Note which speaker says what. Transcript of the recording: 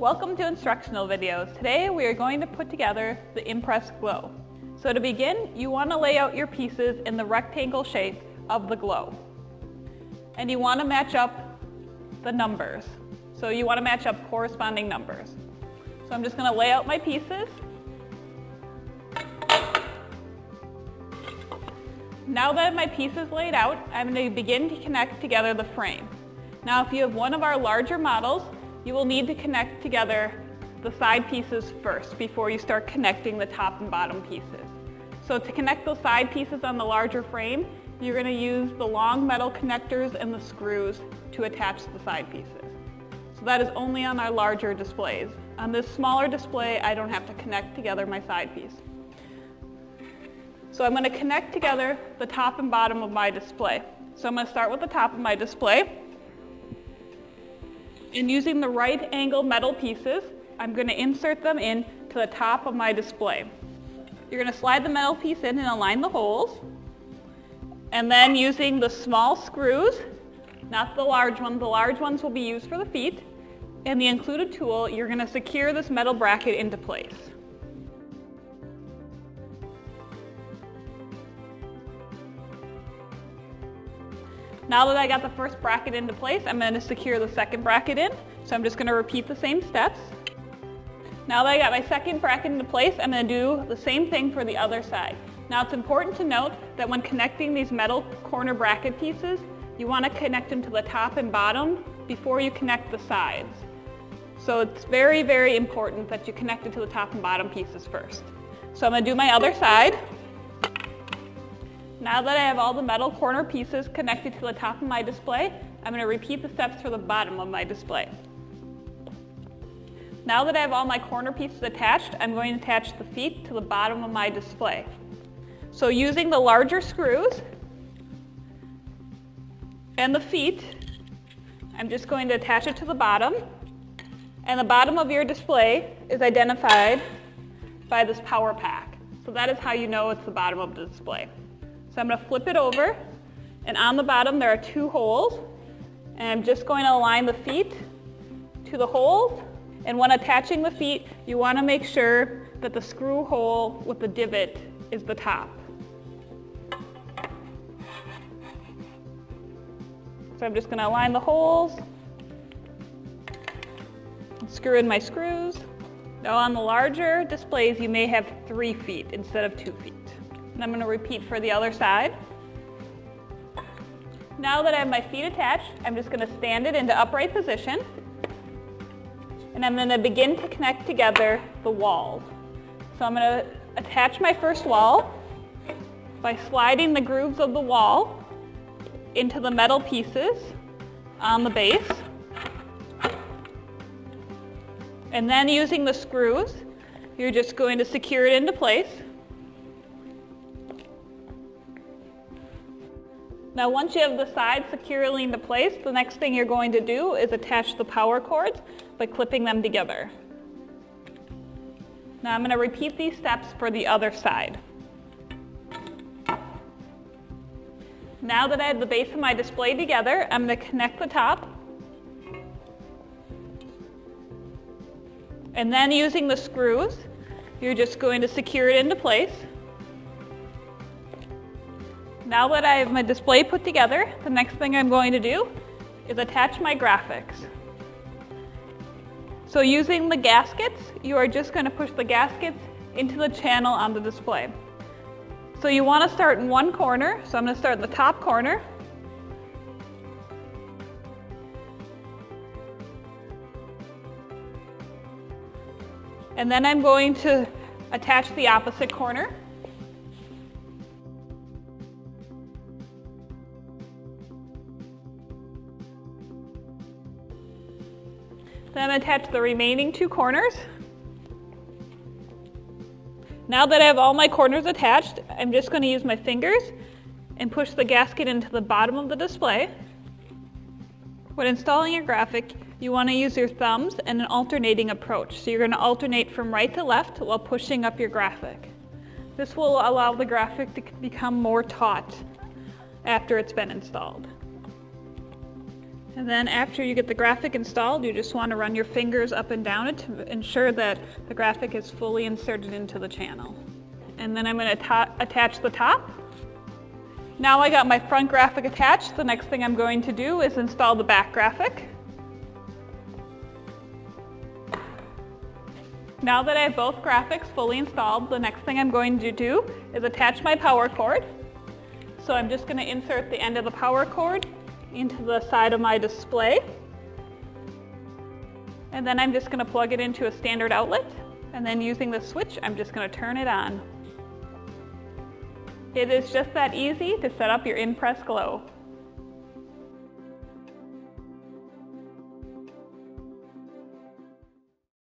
Speaker 1: Welcome to instructional videos. Today we are going to put together the Impress Glow. So to begin, you want to lay out your pieces in the rectangle shape of the glow. And you want to match up the numbers. So you want to match up corresponding numbers. So I'm just going to lay out my pieces. Now that my piece is laid out, I'm going to begin to connect together the frame. Now if you have one of our larger models, you will need to connect together the side pieces first before you start connecting the top and bottom pieces. So to connect those side pieces on the larger frame, you're going to use the long metal connectors and the screws to attach the side pieces. So that is only on our larger displays. On this smaller display, I don't have to connect together my side piece. So I'm going to connect together the top and bottom of my display. So I'm going to start with the top of my display. And using the right angle metal pieces, I'm going to insert them into the top of my display. You're going to slide the metal piece in and align the holes. And then using the small screws, not the large ones will be used for the feet, and the included tool, you're going to secure this metal bracket into place. Now that I got the first bracket into place, I'm going to secure the second bracket in. So I'm just going to repeat the same steps. Now that I got my second bracket into place, I'm going to do the same thing for the other side. Now it's important to note that when connecting these metal corner bracket pieces, you want to connect them to the top and bottom before you connect the sides. So it's very, very important that you connect it to the top and bottom pieces first. So I'm going to do my other side. Now that I have all the metal corner pieces connected to the top of my display, I'm going to repeat the steps for the bottom of my display. Now that I have all my corner pieces attached, I'm going to attach the feet to the bottom of my display. So using the larger screws and the feet, I'm just going to attach it to the bottom. And the bottom of your display is identified by this power pack. So that is how you know it's the bottom of the display. So I'm going to flip it over, and on the bottom there are two holes, and I'm just going to align the feet to the holes. And when attaching the feet, you want to make sure that the screw hole with the divot is the top. So I'm just going to align the holes, screw in my screws. Now on the larger displays, you may have 3 feet instead of 2 feet. And I'm going to repeat for the other side. Now that I have my feet attached, I'm just going to stand it into upright position. And I'm going to begin to connect together the walls. So I'm going to attach my first wall by sliding the grooves of the wall into the metal pieces on the base. And then using the screws, you're just going to secure it into place. Now once you have the sides securely into place, the next thing you're going to do is attach the power cords by clipping them together. Now I'm going to repeat these steps for the other side. Now that I have the base of my display together, I'm going to connect the top. And then using the screws, you're just going to secure it into place. Now that I have my display put together, the next thing I'm going to do is attach my graphics. So using the gaskets, you are just going to push the gaskets into the channel on the display. So you want to start in one corner, so I'm going to start in the top corner. And then I'm going to attach the opposite corner. Then I'm going to attach the remaining 2 corners. Now that I have all my corners attached, I'm just going to use my fingers and push the gasket into the bottom of the display. When installing your graphic, you want to use your thumbs and an alternating approach. So you're going to alternate from right to left while pushing up your graphic. This will allow the graphic to become more taut after it's been installed. And then after you get the graphic installed, you just want to run your fingers up and down it to ensure that the graphic is fully inserted into the channel. And then I'm going to attach the top. Now I got my front graphic attached, the next thing I'm going to do is install the back graphic. Now that I have both graphics fully installed, the next thing I'm going to do is attach my power cord. So I'm just going to insert the end of the power cord into the side of my display. And then I'm just going to plug it into a standard outlet. And then using the switch, I'm just going to turn it on. It is just that easy to set up your in-press glow.